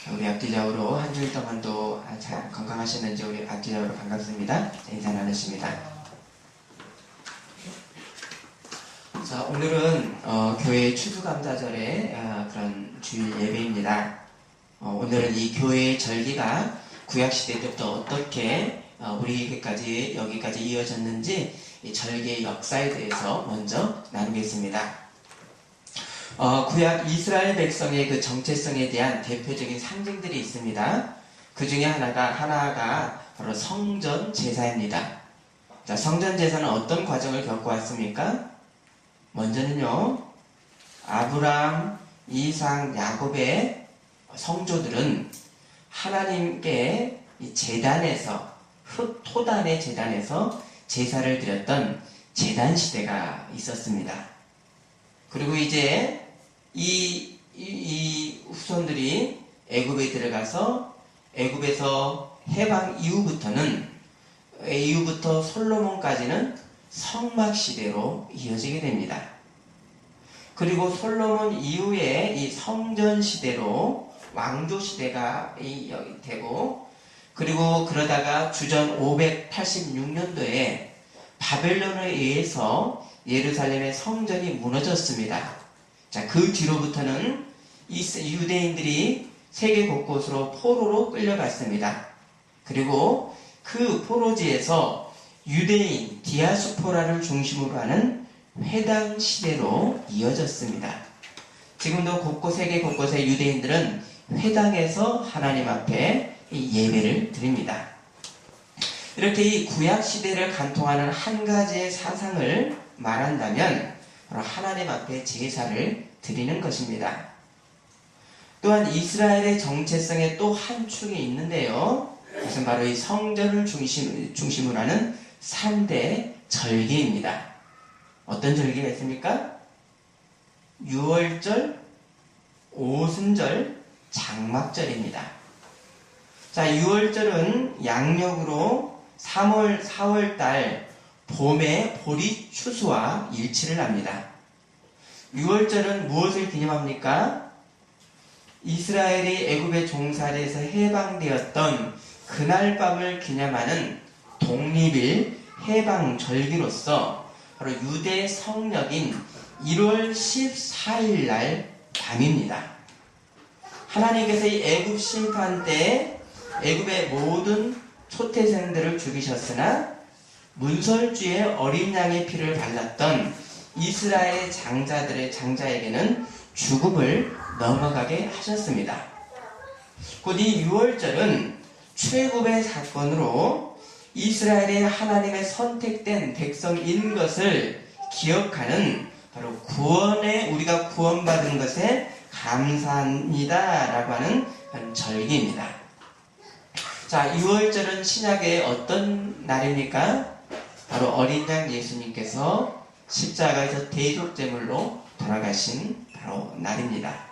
우리 앞뒤좌우로 한 주일 동안도 잘 건강하셨는지 우리 앞뒤좌우로 반갑습니다. 인사 나누십니다. 자, 오늘은 교회 추수감사절의 그런 주일 예배입니다. 오늘은 이 교회의 절기가 구약시대 때부터 어떻게 우리에게까지 여기까지 이어졌는지 이 절기의 역사에 대해서 먼저 나누겠습니다. 구약 이스라엘 백성의 그 정체성에 대한 대표적인 상징들이 있습니다. 그 중에 하나가 바로 성전 제사입니다. 자, 성전 제사는 어떤 과정을 겪어왔습니까? 먼저는요, 아브람, 이삭, 야곱의 성조들은 하나님께 이 제단에서, 토단의 제단에서 제사를 드렸던 제단 시대가 있었습니다. 그리고 이제 이 후손들이 애굽에 들어가서 애굽에서 해방 이후부터 솔로몬까지는 성막 시대로 이어지게 됩니다. 그리고 솔로몬 이후에 이 성전 시대로 왕조 시대가 되고, 그리고 그러다가 주전 586년도에 바벨론에 의해서 예루살렘의 성전이 무너졌습니다. 자, 그 뒤로부터는 유대인들이 세계 곳곳으로 포로로 끌려갔습니다. 그리고 그 포로지에서 유대인 디아스포라를 중심으로 하는 회당 시대로 이어졌습니다. 지금도 세계 곳곳의 유대인들은 회당에서 하나님 앞에 예배를 드립니다. 이렇게 이 구약 시대를 간통하는 한 가지의 사상을 말한다면 바로 하나님 앞에 제사를 드리는 것입니다. 또한 이스라엘의 정체성에 또 한 축이 있는데요. 그것은 바로 이 성전을 중심으로 하는 3대 절기입니다. 어떤 절기가 있습니까? 유월절, 오순절, 장막절입니다. 자, 유월절은 양력으로 4월달 봄의 보리 추수와 일치를 합니다. 유월절은 무엇을 기념합니까? 이스라엘이 애굽의 종살이에서 해방되었던 그날 밤을 기념하는 독립일 해방절기로서 바로 유대 성력인 1월 14일 날 밤입니다. 하나님께서 이 애굽 심판 때 애굽의 모든 초태생들을 죽이셨으나 문설주에 어린 양의 피를 발랐던 이스라엘 장자에게는 죽음을 넘어가게 하셨습니다. 곧 이 유월절은 출애굽의 사건으로 이스라엘의 하나님의 선택된 백성인 것을 기억하는 바로 우리가 구원받은 것에 감사합니다 라고 하는 절기입니다. 자, 유월절은 신약의 어떤 날입니까? 바로 어린 양 예수님께서 십자가에서 대속제물로 돌아가신 바로 날입니다.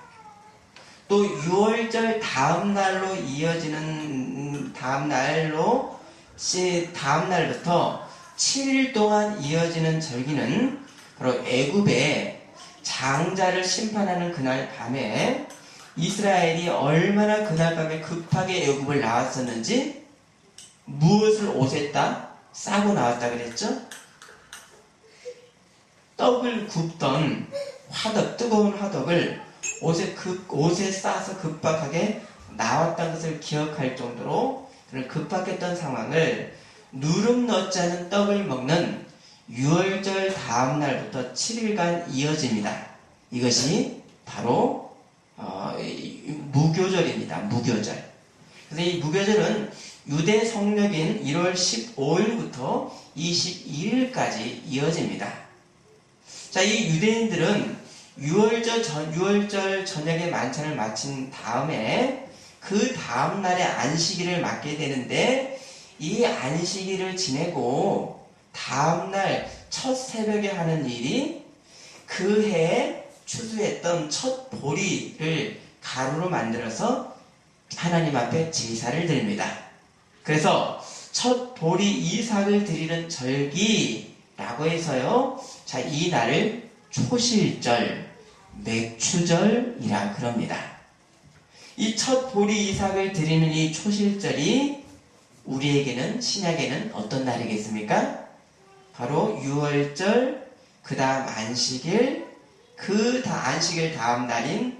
또 유월절 다음 날부터 7일 동안 이어지는 절기는 바로 애굽의 장자를 심판하는 그날 밤에 이스라엘이 얼마나 그날 밤에 급하게 애굽을 나왔었는지 무엇을 옷에 싸고 나왔다 그랬죠? 떡을 굽던 뜨거운 화덕을 옷에 싸서 급박하게 나왔다는 것을 기억할 정도로 급박했던 상황을 누름 넣지 않은 떡을 먹는 유월절 다음 날부터 7일간 이어집니다. 이것이 바로 무교절입니다. 무교절. 그래서 이 무교절은 유대 성력인 1월 15일부터 22일까지 이어집니다. 자, 이 유대인들은 유월절 저녁에 만찬을 마친 다음에 그 다음 날에 안식일을 맞게 되는데, 이 안식일을 지내고 다음 날 첫 새벽에 하는 일이 그 해에 추수했던 첫 보리를 가루로 만들어서 하나님 앞에 제사를 드립니다. 그래서 첫 보리 이삭을 드리는 절기라고 해서요, 자, 이 날을 초실절, 맥추절이라 그럽니다. 이 첫 보리 이삭을 드리는 이 초실절이 우리에게는 신약에는 어떤 날이겠습니까? 바로 유월절, 그 다음 안식일, 안식일 다음 날인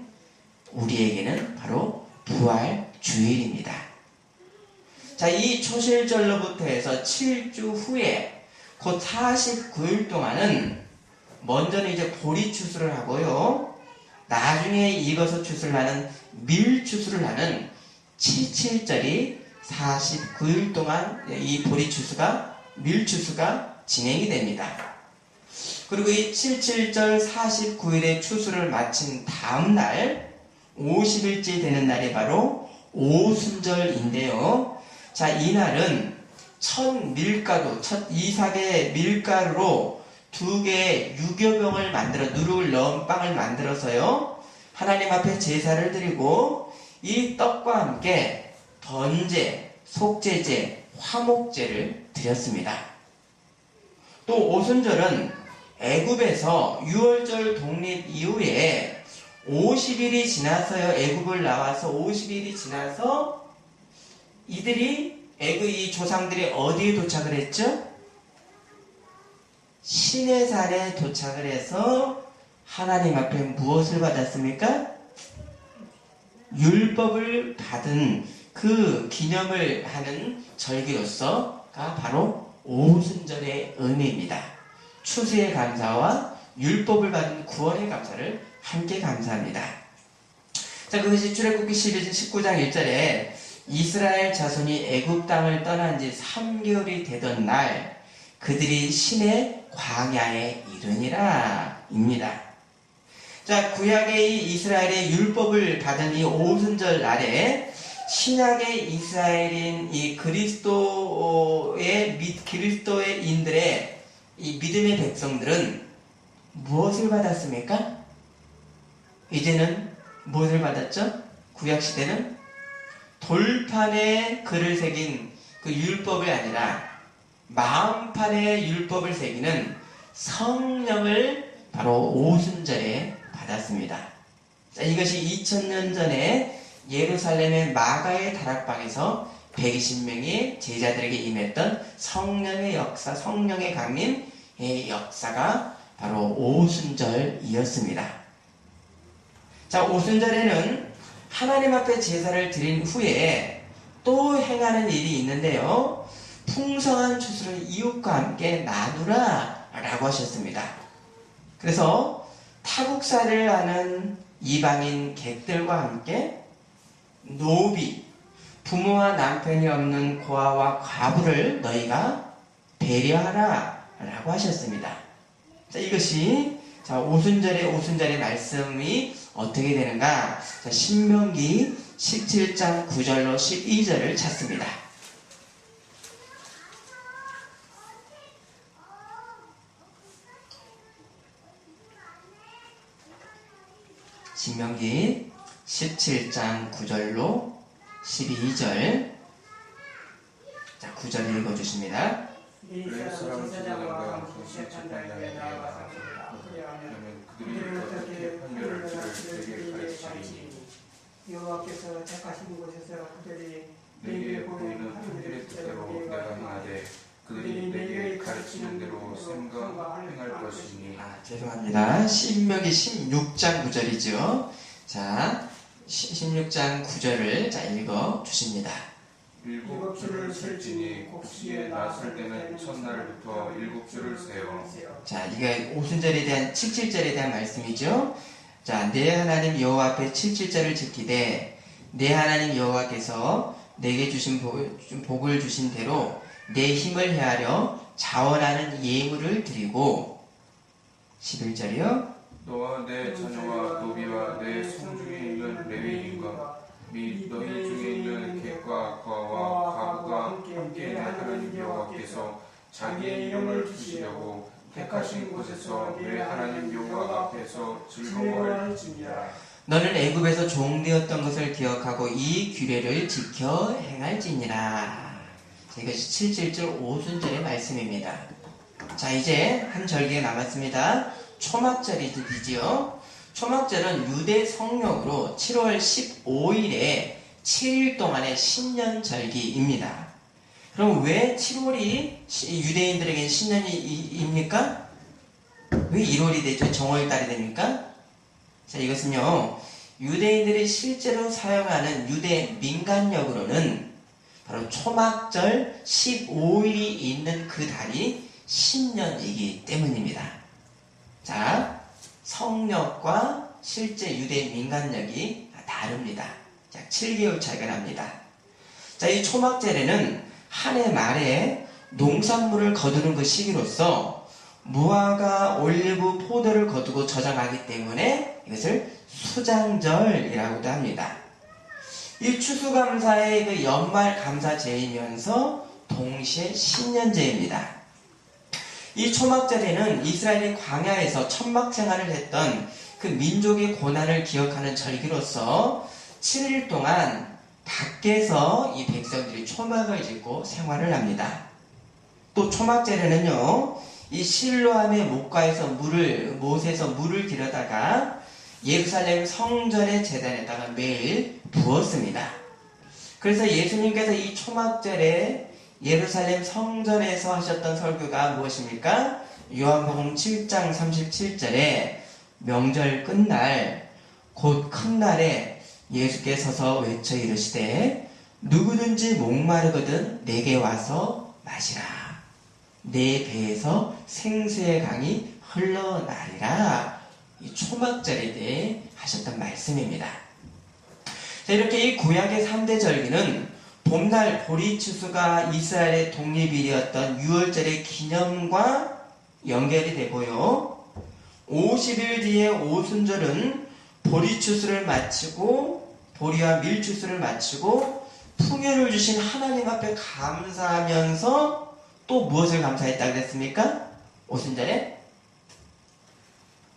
우리에게는 바로 부활 주일입니다. 자, 이 초실절로부터 해서 7주 후에 곧 49일 동안은 먼저는 이제 보리 추수를 하고요. 나중에 익어서 추수를 하는 밀 추수를 하는 칠칠절이 49일 동안 이 보리 추수가 밀 추수가 진행이 됩니다. 그리고 이 칠칠절 49일의 추수를 마친 다음 날 50일째 되는 날이 바로 오순절인데요. 자, 이날은 첫 이삭의 밀가루로 2개의 유교병을 만들어 누룩을 넣은 빵을 만들어서요. 하나님 앞에 제사를 드리고 이 떡과 함께 번제, 속죄제, 화목제를 드렸습니다. 또 오순절은 애굽에서 유월절 독립 이후에 50일이 지나서요. 애굽을 나와서 50일이 지나서 이 조상들이 어디에 도착을 했죠? 시내산에 도착을 해서 하나님 앞에 무엇을 받았습니까? 율법을 받은 그 기념을 하는 절기로서가 바로 오순절의 의미입니다. 추수의 감사와 율법을 받은 구원의 감사를 함께 감사합니다. 자, 그것이 출애굽기 19장 1절에 이스라엘 자손이 애굽 땅을 떠난 지 3개월이 되던 날 그들이 신의 광야에 이르니라 입니다. 자, 구약의 이스라엘의 율법을 받은 이 오순절 날에 신약의 이스라엘인 이 그리스도인들의 이 믿음의 백성들은 무엇을 받았습니까? 이제는 무엇을 받았죠? 구약 시대는 돌판에 글을 새긴 그 율법이 아니라 마음판에 율법을 새기는 성령을 바로 오순절에 받았습니다. 자, 이것이 2000년 전에 예루살렘의 마가의 다락방에서 120명의 제자들에게 임했던 성령의 역사, 성령의 강림의 역사가 바로 오순절이었습니다. 자, 오순절에는 하나님 앞에 제사를 드린 후에 또 행하는 일이 있는데요. 풍성한 추수를 이웃과 함께 나누라 라고 하셨습니다. 그래서 타국살이를 하는 이방인 객들과 함께 노비, 부모와 남편이 없는 고아와 과부를 너희가 배려하라 라고 하셨습니다. 자, 이것이 오순절의 말씀이 어떻게 되는가? 자, 신명기 17장 9절로 12절을 찾습니다. 신명기 17장 9절로 12절. 자, 9절 읽어주십니다. 이스라엘 사람과 재판장에 나가서 그러면 그들이 어떻게 판결을 내게 가르치리니 여호와께서 택하신 곳에서 그들이 내게 보이는 판결의 뜻대로 내가 행하되 그들이 내게 가르치는 대로 생각할 것이니. 죄송합니다. 신명기 16장 9절이죠. 자, 16장 9절을 읽어 주십니다. 7줄을 셀지니 곡식에 나설 때는 첫날부터 7줄을 세요. 자, 이게 오순절에 대한 77절에 대한 말씀이죠. 자, 내 하나님 여호와 앞에 77절을 지키되 내 하나님 여호와께서 내게 주신 복을 주신 대로 내 힘을 헤아려 자원하는 예물을 드리고 11절이요. 너와 내 자녀와 노비와 내 성중에 있는 레위인과 및 너희 중에 있는 객과 거와 과부가 함께 내 하나님 여호와께서 자기의 이름을 두시려고 택하신 곳에서 내 하나님 여호와 앞에서 즐거워할지니라. 너는 애굽에서 종되었던 것을 기억하고 이 규례를 지켜 행할지니라. 이것이 77절 오순절의 말씀입니다. 자, 이제 한 절기가 남았습니다. 초막절이지요. 초막절은 유대 성령으로 7월 15일에 7일 동안의 신년절기입니다. 그럼 왜 7월이 유대인들에게는 신년입니까? 왜 1월이 되죠? 정월달이 됩니까? 자, 이것은요, 유대인들이 실제로 사용하는 유대 민간력으로는 바로 초막절 15일이 있는 그 달이 신년이기 때문입니다. 자, 성력과 실제 유대 민간력이 다릅니다. 약 7개월 차이가 납니다. 자, 이 초막절에는 한 해 말에 농산물을 거두는 그 시기로서 무화과, 올리브, 포도를 거두고 저장하기 때문에 이것을 수장절이라고도 합니다. 이 추수감사의 그 연말감사제이면서 동시에 신년제입니다. 이 초막절에는 이스라엘이 광야에서 천막생활을 했던 그 민족의 고난을 기억하는 절기로서 7일 동안 밖에서 이 백성들이 초막을 짓고 생활을 합니다. 또 초막절에는요, 이 실로암의 목가에서 못에서 물을 들여다가 예루살렘 성전의 제단에다가 매일 부었습니다. 그래서 예수님께서 이 초막절에 예루살렘 성전에서 하셨던 설교가 무엇입니까? 요한복음 7장 37절에 명절 끝날 곧 큰 날에 예수께 서서 외쳐 이르시되 누구든지 목마르거든 내게 와서 마시라. 내 배에서 생수의 강이 흘러나리라. 이 초막절에 대해 하셨던 말씀입니다. 자, 이렇게 이 구약의 3대 절기는 봄날 보리추수가 이스라엘의 독립일이었던 6월절의 기념과 연결이 되고요. 50일 뒤에 오순절은 보리추수를 마치고 보리와 밀추수를 마치고 풍요를 주신 하나님 앞에 감사하면서 또 무엇을 감사했다고 했습니까? 오순절에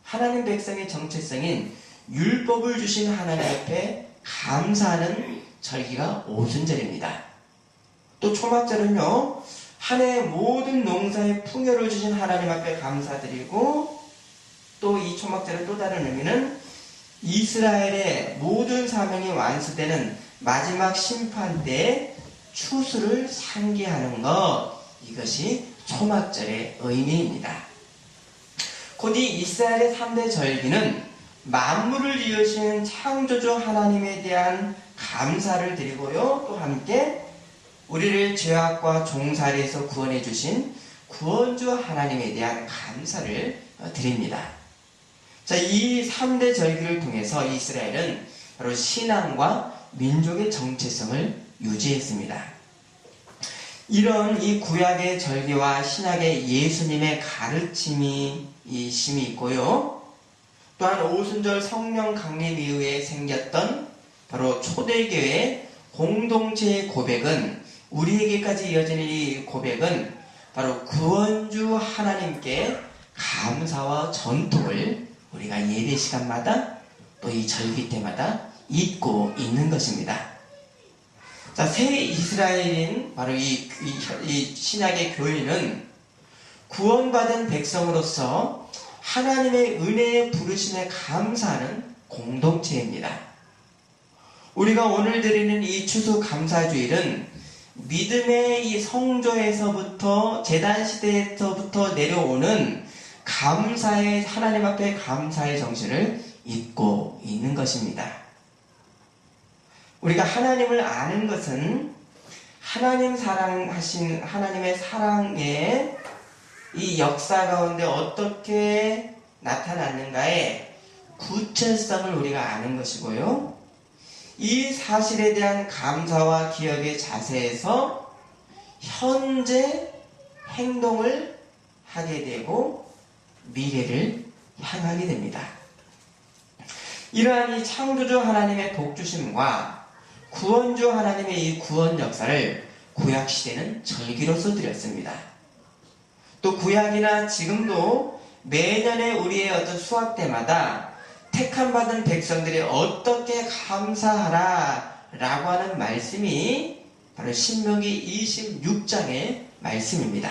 하나님 백성의 정체성인 율법을 주신 하나님 앞에 감사하는 절기가 오순절입니다. 또 초막절은요, 한 해 모든 농사의 풍요를 주신 하나님 앞에 감사드리고, 또 이 초막절의 또 다른 의미는 이스라엘의 모든 사명이 완수되는 마지막 심판 때 추수를 상기하는 것, 이것이 초막절의 의미입니다. 곧 이 이스라엘의 3대 절기는 만물을 이으신 창조주 하나님에 대한 감사를 드리고요, 또 함께 우리를 죄악과 종살이에서 구원해 주신 구원주 하나님에 대한 감사를 드립니다. 자, 이 3대 절기를 통해서 이스라엘은 바로 신앙과 민족의 정체성을 유지했습니다. 이런 이 구약의 절기와 신약의 예수님의 가르침이 심이 있고요. 또한 오순절 성령 강림 이후에 생겼던 바로 초대교회 공동체의 고백은, 우리에게까지 이어지는 이 고백은 바로 구원주 하나님께 감사와 전통을 우리가 예배 시간마다 또 이 절기 때마다 잊고 있는 것입니다. 자, 새 이스라엘인 바로 이 신약의 교회는 구원받은 백성으로서 하나님의 은혜의 부르심에 감사하는 공동체입니다. 우리가 오늘 드리는 이 추수 감사주일은 믿음의 이 성조에서부터 제단 시대에서부터 내려오는 감사의, 하나님 앞에 감사의 정신을 잊고 있는 것입니다. 우리가 하나님을 아는 것은 하나님 사랑하신 하나님의 사랑의 이 역사 가운데 어떻게 나타났는가의 구체성을 우리가 아는 것이고요. 이 사실에 대한 감사와 기억의 자세에서 현재 행동을 하게 되고 미래를 향하게 됩니다. 이러한 이 창조주 하나님의 복주심과 구원주 하나님의 이 구원 역사를 구약시대는 절기로서 드렸습니다. 또 구약이나 지금도 매년의 우리의 어떤 수학 때마다 택함받은 백성들이 어떻게 감사하라 라고 하는 말씀이 바로 신명기 26장의 말씀입니다.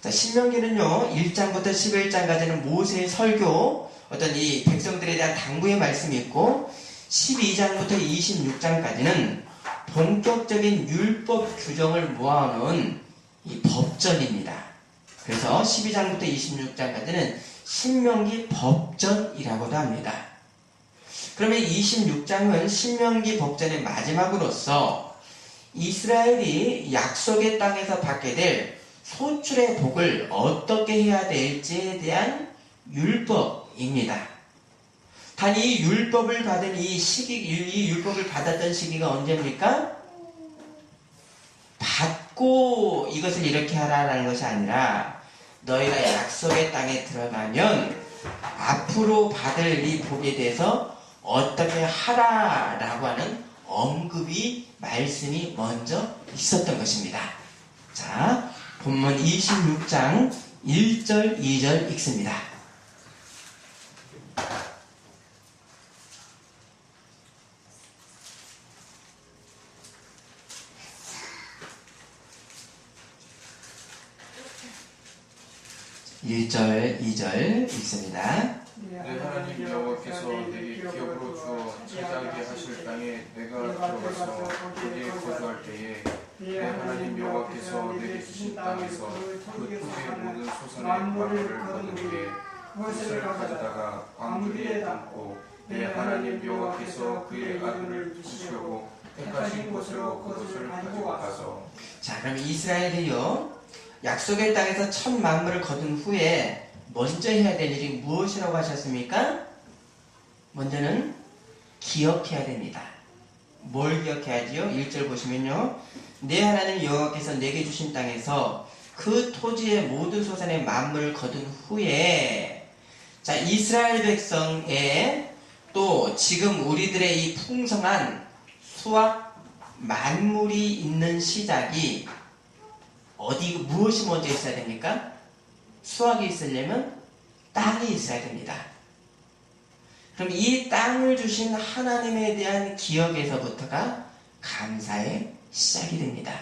자, 신명기는요 1장부터 11장까지는 모세의 설교, 어떤 이 백성들에 대한 당부의 말씀이 있고 12장부터 26장까지는 본격적인 율법 규정을 모아놓은 이 법전입니다. 그래서 12장부터 26장까지는 신명기 법전이라고도 합니다. 그러면 26장은 신명기 법전의 마지막으로서 이스라엘이 약속의 땅에서 받게 될 소출의 복을 어떻게 해야 될지에 대한 율법입니다. 단 이 율법을 받은 이 율법을 받았던 시기가 언제입니까? 받고 이것을 이렇게 하라라는 것이 아니라 너희가 약속의 땅에 들어가면 앞으로 받을 이 복에 대해서 어떻게 하라라고 하는 언급이 말씀이 먼저 있었던 것입니다. 자, 본문 26장 1절 2절 읽습니다. (1절) 2절 읽습니다. 내 하나님 여호와께서 내게 기업으로 주어 차지하게 하실 땅에 내가 들어가서 거기에 거주할 때에 내 하나님 여호와께서 내게 주신 땅에서 그 토지의 모든 소산의 만물을 거둔 후에 그것을 가져다가 광주리에 담고 내 하나님 여호와께서 그의 아들을 주시려고 택하신 곳으로 그것을 가지고 가서. 자, 그럼 이스라엘이요 약속의 땅에서 첫 만물을 거둔 후에 먼저 해야 될 일이 무엇이라고 하셨습니까? 먼저는 기억해야 됩니다. 뭘 기억해야지요? 1절 보시면요. 내 하나님 여호와께서 내게 주신 땅에서 그 토지의 모든 소산의 만물을 거둔 후에, 자, 이스라엘 백성의 또 지금 우리들의 이 풍성한 수확 만물이 있는 시작이 무엇이 먼저 있어야 됩니까? 수확이 있으려면 땅이 있어야 됩니다. 그럼 이 땅을 주신 하나님에 대한 기억에서부터가 감사의 시작이 됩니다.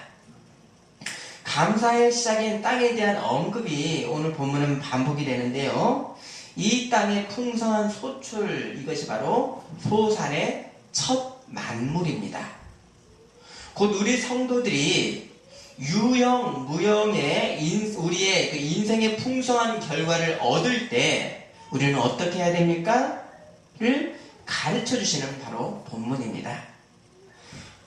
감사의 시작인 땅에 대한 언급이 오늘 본문은 반복이 되는데요. 이 땅의 풍성한 소출, 이것이 바로 소산의 첫 만물입니다. 곧 우리 성도들이 유형, 무형의 우리의 그 인생의 풍성한 결과를 얻을 때 우리는 어떻게 해야 됩니까? 를 가르쳐 주시는 바로 본문입니다.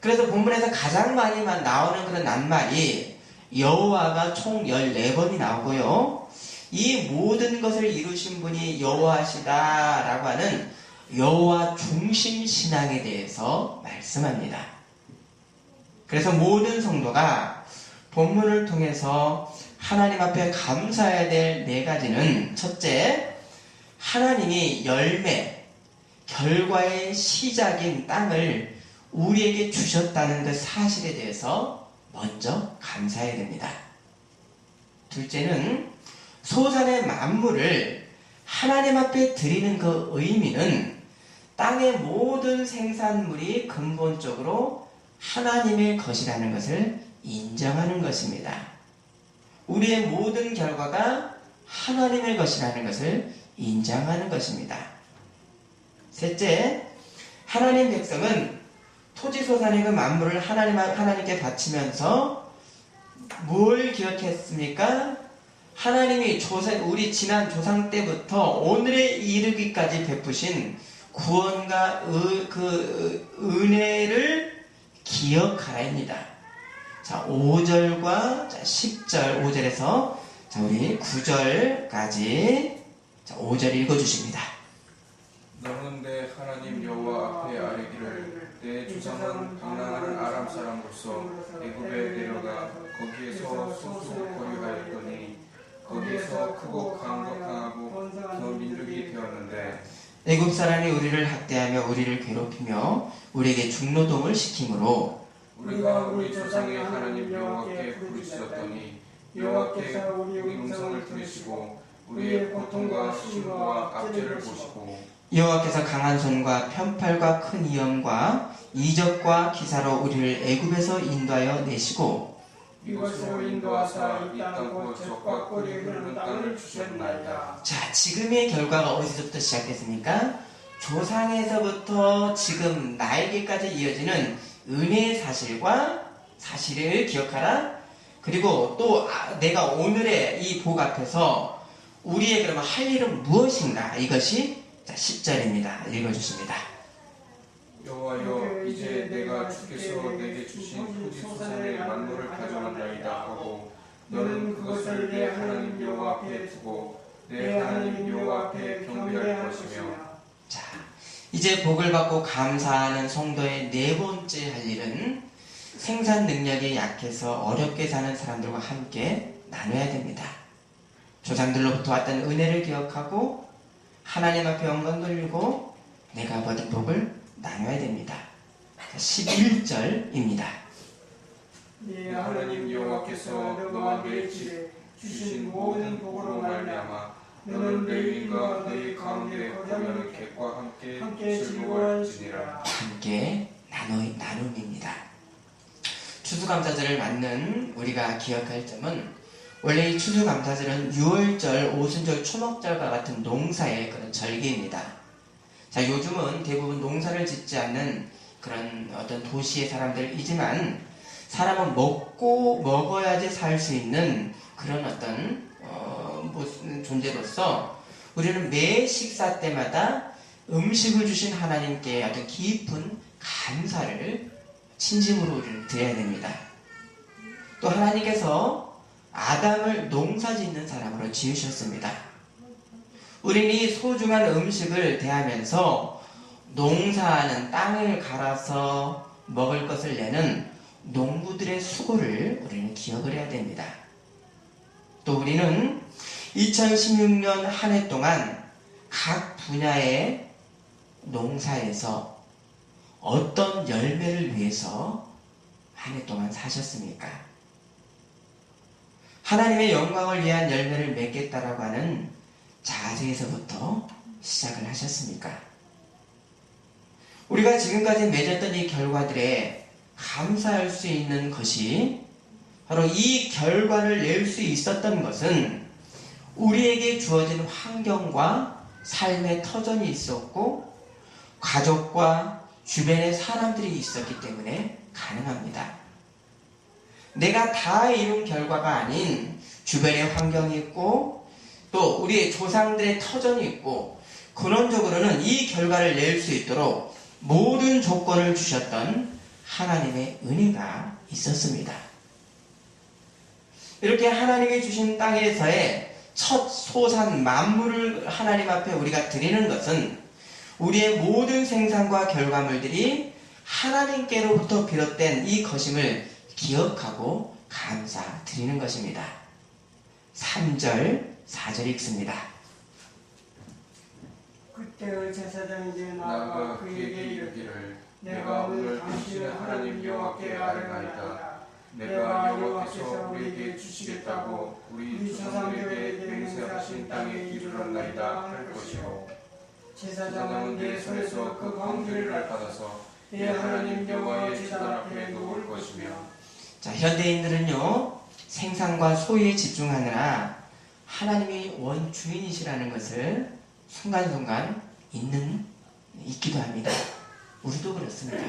그래서 본문에서 가장 많이 나오는 그런 낱말이 여호와가 총 14번이 나오고요. 이 모든 것을 이루신 분이 여호와시다라고 하는 여호와 중심 신앙에 대해서 말씀합니다. 그래서 모든 성도가 본문을 통해서 하나님 앞에 감사해야 될 4가지는, 첫째, 하나님이 열매, 결과의 시작인 땅을 우리에게 주셨다는 그 사실에 대해서 먼저 감사해야 됩니다. 둘째는 소산의 만물을 하나님 앞에 드리는 그 의미는 땅의 모든 생산물이 근본적으로 하나님의 것이라는 것을 인정하는 것입니다. 우리의 모든 결과가 하나님의 것이라는 것을 인정하는 것입니다. 셋째, 하나님 백성은 토지소산의 그 만물을 하나님께 바치면서 뭘 기억했습니까? 하나님이 우리 지난 조상 때부터 오늘에 이르기까지 베푸신 구원과 그 은혜를 기억하라입니다. 자, 5절과 10절, 5절에서 자, 우리 9절까지 5절 읽어주십니다. 너는 내 하나님 여호와 앞에 아뢰기를 내 조상은 방랑하는 아람 사람으로서 애굽에 내려가 거기에서 소수 거류하였더니 거기에서 크고 강하고 그 민족이 되었는데 애굽 사람이 우리를 학대하며 우리를 괴롭히며 우리에게 중노동을 시키므로 우리가 우리 조상의 하나님 여호와께 부르짖었더니 여호와께서 우리 음성을 들으시고 우리의 고통과 신고와 압제를 보시고 여호와께서 강한 손과 편팔과 큰 위엄과 이적과 기사로 우리를 애굽에서 인도하여 내시고 이것으로 인도하사 이 땅 곧 젖과 꿀이 흐르는 땅을 주셨나이다. 자, 지금의 결과가 어디서부터 시작됐습니까? 조상에서부터 지금 나에게까지 이어지는 은혜의 사실을 기억하라. 그리고 또 내가 오늘의 이 복 앞에서 우리의 그러면 할 일은 무엇인가? 이것이 10절입니다. 읽어주십니다. 여호와여 이제 내가 주께서 내게 주신 토지 소산의 만물을 가져간다이다 하고 너는 그것을 내 하나님 여호와 앞에 두고 내 하나님 여호와 앞에 경배할 것이며. 자, 이제 복을 받고 감사하는 성도의 네 번째 할 일은 생산 능력이 약해서 어렵게 사는 사람들과 함께 나눠야 됩니다. 조상들로부터 왔던 은혜를 기억하고 하나님 앞에 영광 돌리고 내가 받은 복을 나눠야 됩니다. 11절입니다. 네 하나님 여호와께서 너와 내 집에 주신 모든 복으로 말미암아 너는 레위인과 너희 가운데 거류하는 객과 함께 즐거워할지니라. 함께 나눔입니다. 추수감사절을 맞는 우리가 기억할 점은 원래 이 추수감사절은 6월절, 오순절, 초목절과 같은 농사의 그런 절기입니다. 자, 요즘은 대부분 농사를 짓지 않는 그런 어떤 도시의 사람들이지만 사람은 먹고 먹어야지 살 수 있는 그런 어떤 존재로서 우리는 매 식사 때마다 음식을 주신 하나님께 어떤 깊은 감사를 진심으로 우리는 드려야 됩니다. 또 하나님께서 아담을 농사 짓는 사람으로 지으셨습니다. 우리는 이 소중한 음식을 대하면서 농사하는 땅을 갈아서 먹을 것을 내는 농부들의 수고를 우리는 기억을 해야 됩니다. 또 우리는 2016년 한 해 동안 각 분야의 농사에서 어떤 열매를 위해서 한 해 동안 사셨습니까? 하나님의 영광을 위한 열매를 맺겠다라고 하는 자세에서부터 시작을 하셨습니까? 우리가 지금까지 맺었던 이 결과들에 감사할 수 있는 것이 바로 이 결과를 낼 수 있었던 것은 우리에게 주어진 환경과 삶의 터전이 있었고 가족과 주변의 사람들이 있었기 때문에 가능합니다. 내가 다 이룬 결과가 아닌 주변의 환경이 있고 또 우리의 조상들의 터전이 있고 근원적으로는 이 결과를 낼 수 있도록 모든 조건을 주셨던 하나님의 은혜가 있었습니다. 이렇게 하나님이 주신 땅에서의 첫 소산 만물을 하나님 앞에 우리가 드리는 것은 우리의 모든 생산과 결과물들이 하나님께로부터 비롯된 이 것임을 기억하고 감사드리는 것입니다. 3절, 4절 읽습니다. 그때의 제사장에게 나아가 그에게 이르기를 내가 오늘 당신의 하나님 여호와께 아뢰나이다. 내가 여호와께서 우리에게 주시겠다고 우리 조상들에게 맹세하신 땅에 이르렀나이다 할 것이요 제사장은 내 손에서 그 광주리를 받아서 내 하나님 여호와의 제단 앞에 놓을 것이며. 자, 현대인들은요 생산과 소유에 집중하느라 하나님이 원주인이시라는 것을 순간순간 잊기도 합니다. 우리도 그렇습니다.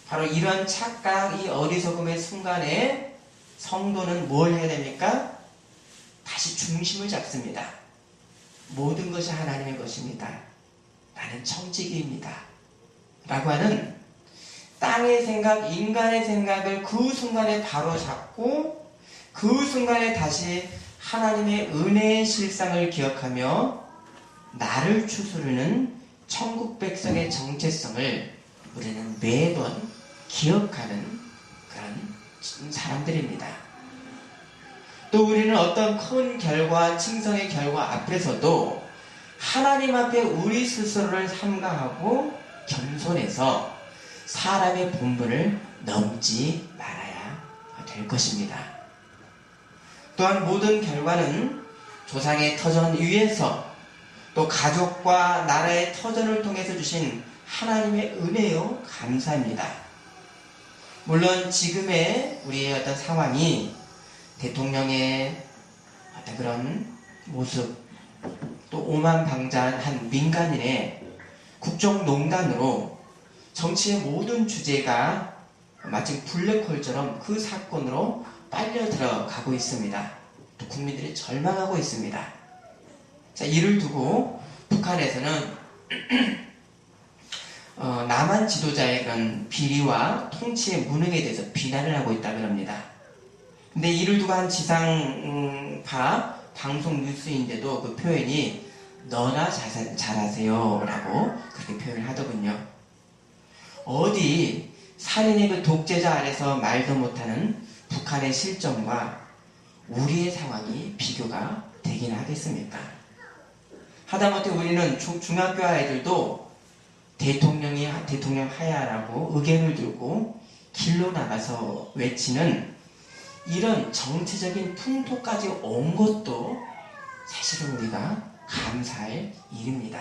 바로 이런 착각, 이 어리석음의 순간에 성도는 뭘 해야 됩니까? 다시 중심을 잡습니다. 모든 것이 하나님의 것입니다. 나는 청지기입니다. 라고 하는 땅의 생각, 인간의 생각을 그 순간에 바로 잡고 그 순간에 다시 하나님의 은혜의 실상을 기억하며 나를 추스르는 천국 백성의 정체성을 우리는 매번 기억하는 그런 사람들입니다. 또 우리는 어떤 큰 결과, 칭송의 결과 앞에서도 하나님 앞에 우리 스스로를 삼가하고 겸손해서 사람의 본분을 넘지 말아야 될 것입니다. 또한 모든 결과는 조상의 터전 위에서 또 가족과 나라의 터전을 통해서 주신 하나님의 은혜요 감사입니다. 물론 지금의 우리의 어떤 상황이 대통령의 어떤 그런 모습, 또 오만방자한 민간인의 국정농단으로 정치의 모든 주제가 마치 블랙홀처럼 그 사건으로 빨려 들어가고 있습니다. 또 국민들이 절망하고 있습니다. 자, 이를 두고 북한에서는 남한 지도자의 그런 비리와 통치의 무능에 대해서 비난을 하고 있다 그럽니다. 근데 이를 두고 한 지상파 방송 뉴스인데도 그 표현이 너나 잘하세요 라고 그렇게 표현을 하더군요. 어디 살인의 그 독재자 아래서 말도 못하는 북한의 실정과 우리의 상황이 비교가 되긴 하겠습니까? 하다못해 우리는 중학교 아이들도 대통령 하야라고 의견을 들고 길로 나가서 외치는 이런 정치적인 풍토까지 온 것도 사실은 우리가 감사할 일입니다.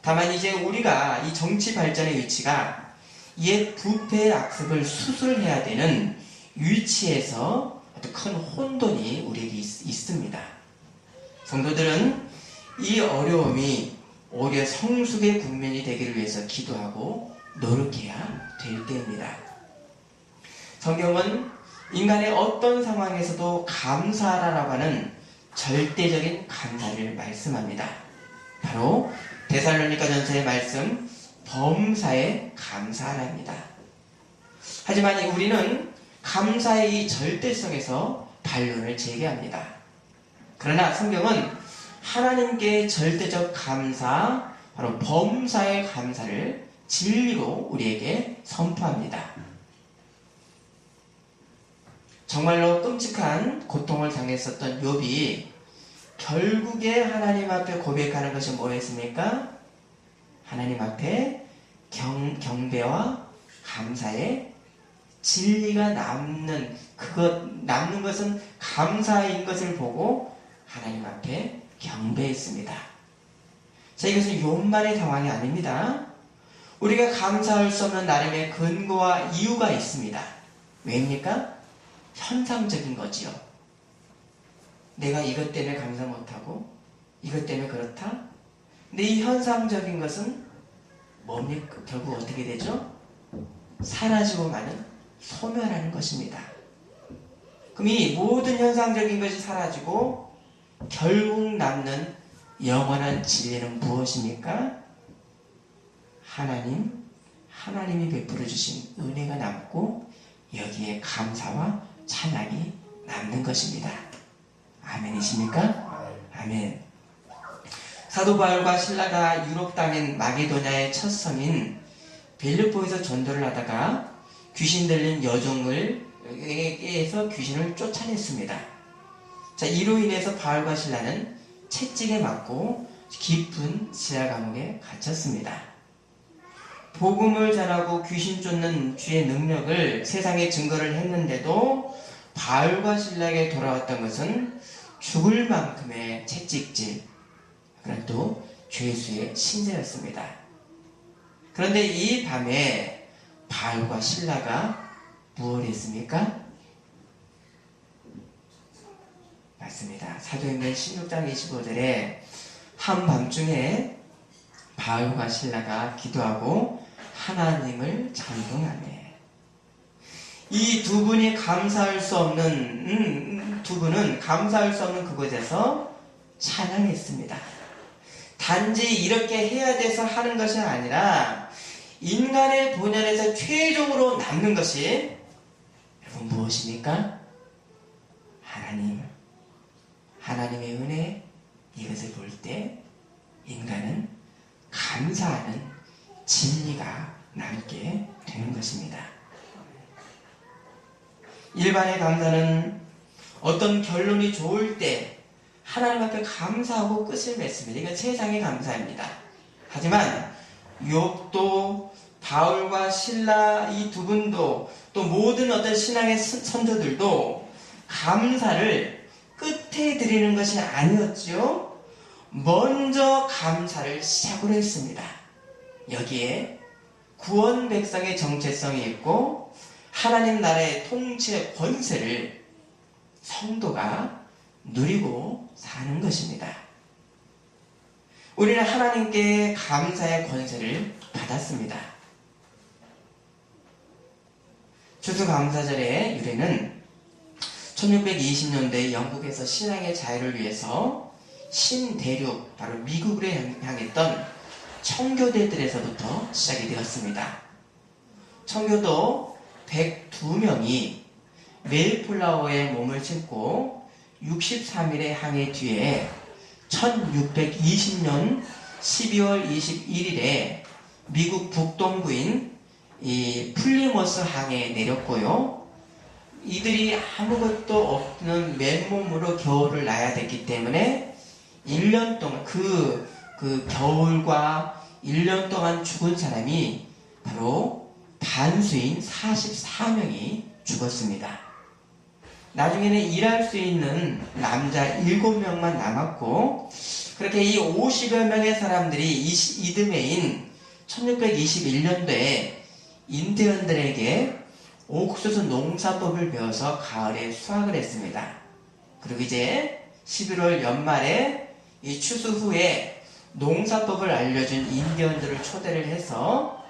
다만 이제 우리가 이 정치 발전의 위치가 옛 부패 악습을 수술해야 되는 위치에서 아주 큰 혼돈이 우리에게 있습니다. 성도들은 이 어려움이 오히려 성숙의 국면이 되기를 위해서 기도하고 노력해야 될 때입니다. 성경은 인간의 어떤 상황에서도 감사하라고 하는 절대적인 감사를 말씀합니다. 바로 데살로니가전서의 말씀 범사에 감사하랍니다. 하지만 우리는 감사의 이 절대성에서 반론을 제기합니다. 그러나 성경은 하나님께 절대적 감사, 바로 범사의 감사를 진리로 우리에게 선포합니다. 정말로 끔찍한 고통을 당했었던 욥이 결국에 하나님 앞에 고백하는 것이 뭐였습니까? 하나님 앞에 경배와 감사의 진리가 남는 것은 감사인 것을 보고 하나님 앞에 경배했습니다. 자, 이것은 욥만의 상황이 아닙니다. 우리가 감사할 수 없는 나름의 근거와 이유가 있습니다. 왜입니까? 현상적인 거지요. 내가 이것 때문에 감사 못하고 이것 때문에 그렇다. 근데 이 현상적인 것은 뭡니까? 결국 어떻게 되죠? 사라지고 마는 소멸하는 것입니다. 그럼 이 모든 현상적인 것이 사라지고 결국 남는 영원한 진리는 무엇입니까? 하나님이 베풀어 주신 은혜가 남고 여기에 감사와 찬양이 남는 것입니다. 아멘이십니까? 아멘. 사도 바울과 실라가 유럽 땅인 마게도냐의 첫 성인 빌립보에서 전도를 하다가 귀신 들린 여종에게서 귀신을 쫓아냈습니다. 자, 이로 인해서 바울과 실라는 채찍에 맞고 깊은 지하 감옥에 갇혔습니다. 복음을 전하고 귀신 쫓는 주의 능력을 세상에 증거를 했는데도 바울과 실라에게 돌아왔던 것은 죽을 만큼의 채찍질, 그런 또 죄수의 신세였습니다. 그런데 이 밤에 바울과 실라가 무엇을 했습니까? 맞습니다. 사도행전 16장 25절에 한밤중에 바울과 실라가 기도하고 하나님을 찬송하네. 이 두 분이 감사할 수 없는 두 분은 감사할 수 없는 그곳에서 찬양했습니다. 단지 이렇게 해야 돼서 하는 것이 아니라 인간의 본연에서 최종으로 남는 것이 여러분 무엇입니까? 하나님의 은혜, 이것을 볼 때 인간은 감사하는 진리가 남게 되는 것입니다. 일반의 감사는 어떤 결론이 좋을 때 하나님 앞에 감사하고 끝을 맺습니다. 이건 세상의 감사입니다. 하지만 욥도 바울과 실라 이 두 분도 또 모든 어떤 신앙의 선조들도 감사를 끝에 드리는 것이 아니었죠. 먼저 감사를 시작으로 했습니다. 여기에 구원 백성의 정체성이 있고 하나님 나라의 통치 권세를 성도가 누리고 사는 것입니다. 우리는 하나님께 감사의 권세를 받았습니다. 추수감사절의 유래는 1620년대 영국에서 신앙의 자유를 위해서 신대륙, 바로 미국을 향했던 청교대들에서부터 시작이 되었습니다. 청교도 102명이 메이플라워에 몸을 싣고 63일의 항해 뒤에 1620년 12월 21일에 미국 북동부인 이 플리머스 항에 내렸고요. 이들이 아무것도 없는 맨몸으로 겨울을 나야 됐기 때문에 1년 동안 그 겨울과 1년 동안 죽은 사람이 바로 반수인 44명이 죽었습니다. 나중에는 일할 수 있는 남자 7명만 남았고, 그렇게 이 50여 명의 사람들이 이듬해인 1621년도에 인디언들에게 옥수수 농사법을 배워서 가을에 수확을 했습니다. 그리고 이제 11월 연말에 이 추수 후에 농사법을 알려준 인디언들을 초대를 해서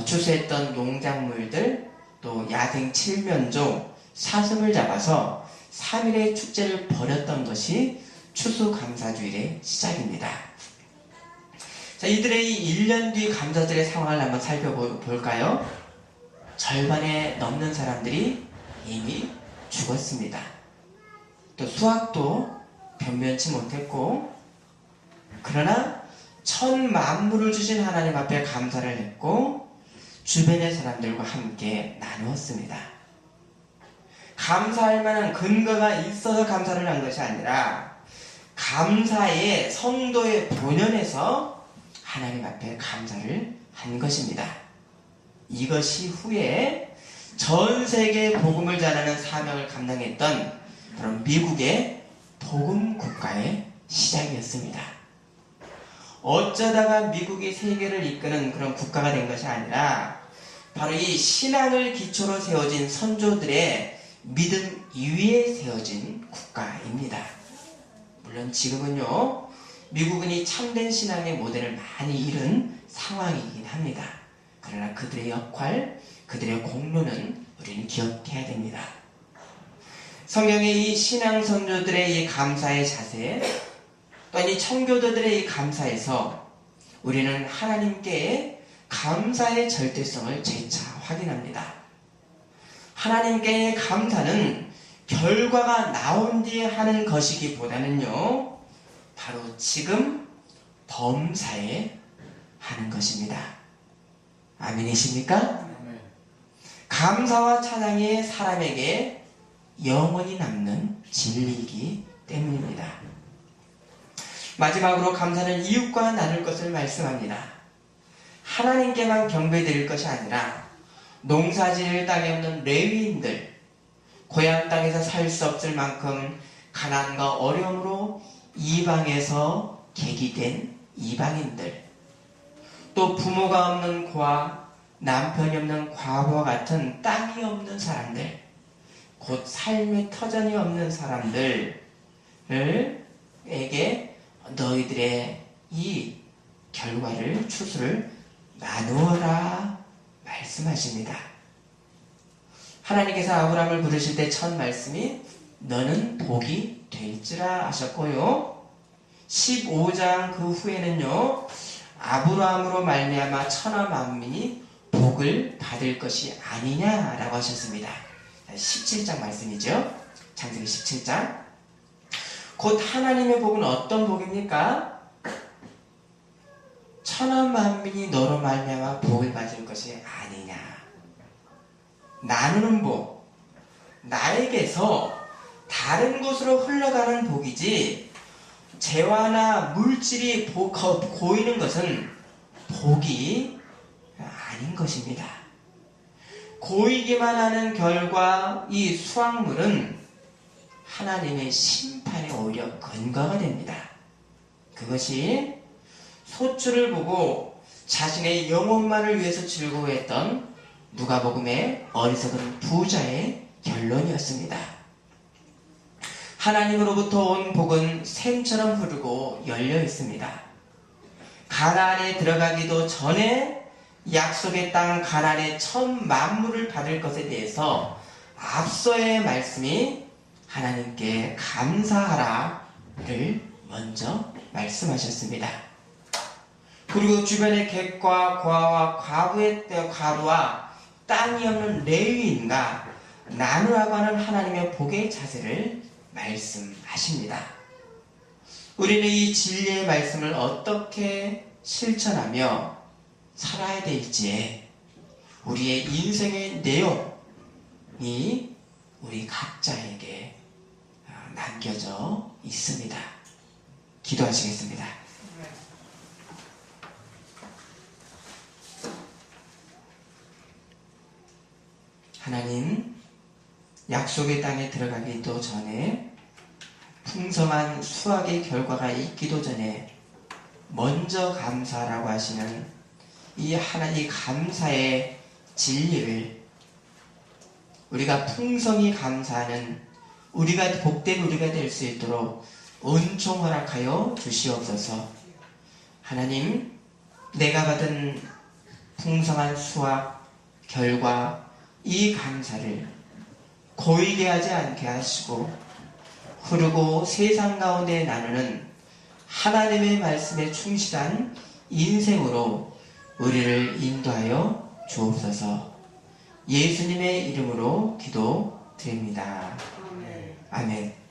추수했던 농작물들, 또 야생 칠면조, 사슴을 잡아서 3일의 축제를 벌였던 것이 추수감사주일의 시작입니다. 자, 이들의 이 1년 뒤 감사절의 상황을 한번 살펴볼까요? 절반에 넘는 사람들이 이미 죽었습니다. 또 수확도 변변치 못했고, 그러나 천 만물을 주신 하나님 앞에 감사를 했고 주변의 사람들과 함께 나누었습니다. 감사할 만한 근거가 있어서 감사를 한 것이 아니라 감사의 성도의 본연에서 하나님 앞에 감사를 한 것입니다. 이것이 후에 전 세계 복음을 전하는 사명을 감당했던 그런 미국의 복음 국가의 시작이었습니다. 어쩌다가 미국이 세계를 이끄는 그런 국가가 된 것이 아니라 바로 이 신앙을 기초로 세워진 선조들의 믿음 위에 세워진 국가입니다. 물론 지금은요, 미국은 이 참된 신앙의 모델을 많이 잃은 상황이긴 합니다. 그러나 그들의 역할, 그들의 공로는 우리는 기억해야 됩니다. 성경의 이 신앙 선조들의 이 감사의 자세, 또한 이 청교도들의 이 감사에서 우리는 하나님께 감사의 절대성을 재차 확인합니다. 하나님께 감사는 결과가 나온 뒤에 하는 것이기보다는요, 바로 지금 범사에 하는 것입니다. 아멘이십니까? 아멘. 감사와 찬양이 사람에게 영원히 남는 진리이기 때문입니다. 마지막으로 감사는 이웃과 나눌 것을 말씀합니다. 하나님께만 경배드릴 것이 아니라 농사지을 땅에 없는 레위인들, 고향 땅에서 살 수 없을 만큼 가난과 어려움으로 이방에서 계기된 이방인들, 또 부모가 없는 고아, 남편이 없는 과부와 같은 땅이 없는 사람들, 곧 삶의 터전이 없는 사람들에게 너희들의 이 결과를, 추수를 나누어라 말씀하십니다. 하나님께서 아브라함을 부르실 때 첫 말씀이 너는 복이 될지라 하셨고요. 15장 그 후에는요, 아브라함으로 말미암아 천하 만민이 복을 받을 것이 아니냐라고 하셨습니다. 17장 말씀이죠. 창세기 17장. 곧 하나님의 복은 어떤 복입니까? 천하 만민이 너로 말미암아 복을 받을 것이 아니냐. 나누는 복, 나에게서 다른 곳으로 흘러가는 복이지, 재화나 물질이 고이는 것은 복이 아닌 것입니다. 고이기만 하는 결과 이 수확물은 하나님의 심판에 오히려 근거가 됩니다. 그것이 소출을 보고 자신의 영혼만을 위해서 즐거워했던 누가복음의 어리석은 부자의 결론이었습니다. 하나님으로부터 온 복은 샘처럼 흐르고 열려 있습니다. 가나안에 들어가기도 전에 약속의 땅 가나안의 첫 만물을 받을 것에 대해서 앞서의 말씀이 하나님께 감사하라를 먼저 말씀하셨습니다. 그리고 주변의 객과 고아와 과부와 땅이 없는 레위인과 나누라고 하는 하나님의 복의 자세를 말씀하십니다. 우리는 이 진리의 말씀을 어떻게 실천하며 살아야 될지에 우리의 인생의 내용이 우리 각자에게 남겨져 있습니다. 기도하시겠습니다. 하나님, 약속의 땅에 들어가기도 전에 풍성한 수확의 결과가 있기도 전에 먼저 감사라고 하시는 이 하나님 감사의 진리를 우리가 풍성히 감사하는 우리가 복된 우리가 될 수 있도록 은총 허락하여 주시옵소서. 하나님, 내가 받은 풍성한 수확 결과 이 감사를 고이게 하지 않게 하시고 흐르고 세상 가운데 나누는 하나님의 말씀에 충실한 인생으로 우리를 인도하여 주옵소서. 예수님의 이름으로 기도드립니다. 아멘.